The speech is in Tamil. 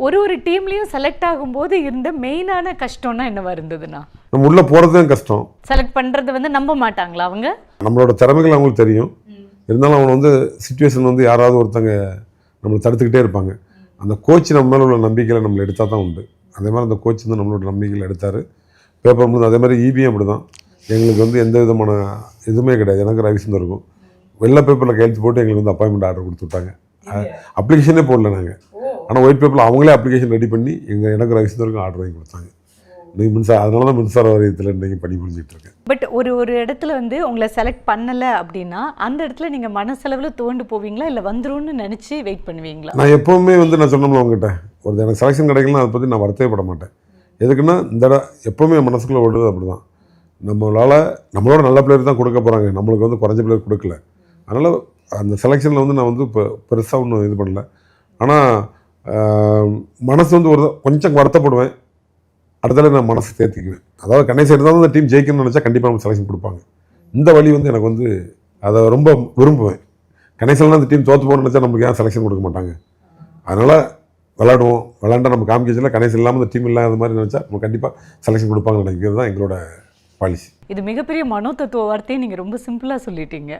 ஒரு டீம்லயும் செலக்ட் ஆகும்போது இருந்த மெயினான கஷ்டம்னா என்னவா இருந்ததுன்னா? நம்ம உள்ளே போகிறது தான் கஷ்டம். செலக்ட் பண்ணுறது வந்து நம்ப மாட்டாங்களா அவங்க? நம்மளோட திறமைகள் அவங்களுக்கு தெரியும். இருந்தாலும் அவங்க வந்து சிச்சுவேஷன் வந்து யாராவது ஒருத்தங்க நம்மளை தடுத்துக்கிட்டே இருப்பாங்க. அந்த கோச் நம்ம மேலே உள்ள நம்பிக்கையில் நம்மளை எடுத்தால் தான் உண்டு. அதே மாதிரி அந்த கோச் வந்து நம்மளோட நம்பிக்கையில் எடுத்தார். பேப்பர் முடிஞ்சு அதே மாதிரி இபியும் அப்படி தான். எங்களுக்கு வந்து எந்த விதமான இதுவுமே கிடையாது. எனக்கு ரவிசுந்தருக்கும் வெள்ளை பேப்பரில் கையெழுத்து போட்டு எங்களுக்கு வந்து அப்பாயின்மெண்ட் ஆர்டர் கொடுத்து விட்டாங்க. அப்ளிகேஷனே போடல நாங்கள். ஆனால் ஒயிட் பேப்பரில் அவங்களே அப்ளிகேஷன் ரெடி பண்ணி எனக்கு ரவிசுந்தருக்கும் ஆர்டர் வாங்கி கொடுத்தாங்க. நீங்கள் மின்சாரம், அதனால தான் மின்சார வாரியத்தில் இன்றைக்கி பணி புரிஞ்சிட்டு இருக்கேன். பட் ஒரு இடத்துல வந்து உங்களை செலக்ட் பண்ணலை அப்படின்னா அந்த இடத்துல நீங்கள் மனசளவில் தோண்டு போவீங்களா, இல்லை வந்துரும்னு நினச்சி வெயிட் பண்ணுவீங்களா? நான் எப்போவுமே வந்து நான் சொன்னோம்ல அவங்ககிட்ட, ஒரு எனக்கு செலெக்ஷன் கிடைக்கலன்னா அதை பற்றி நான் வருத்தவே பட மாட்டேன். எதுக்குன்னா இந்த எப்போவுமே என் மனசுக்குள்ளே ஓடுறது அப்படி தான். நம்மளோட நல்ல பிளேயர் தான் கொடுக்க போகிறாங்க, நம்மளுக்கு வந்து குறைஞ்ச பிளேயர் கொடுக்கல. அதனால் அந்த செலெக்ஷனில் வந்து நான் வந்து இப்போ பெருசாக ஒன்றும் இது பண்ணல. ஆனால் மனசு வந்து கொஞ்சம் வருத்தப்படுவேன். அடுத்தால நான் மனசு தேர்த்திக்குவேன். அதாவது கடைசி இருந்தாலும் அந்த டீம் ஜெயிக்கணும்னு நினச்சா கண்டிப்பாக நம்ம செலெக்ஷன் கொடுப்பாங்க. இந்த வழி வந்து எனக்கு வந்து அதை ரொம்ப விரும்புவேன். கடைசியில் அந்த டீம் தோற்று போகணும்னு நினச்சா நமக்கு ஏன் செலெக்ஷன் கொடுக்க மாட்டாங்க. அதனால் விளாடுவோம், விளாண்டா நம்ம காமிக்கல. கடைசி இல்லாமல் அந்த டீம் இல்லாத மாதிரி நினச்சா நம்ம கண்டிப்பாக செலெக்ஷன் கொடுப்பாங்கன்னு நினைக்கிறது தான் எங்களோட பாலிசி. இது மிகப்பெரிய மனோ தத்துவ வார்த்தையை நீங்கள் ரொம்ப சிம்பிளாக சொல்லிட்டீங்க.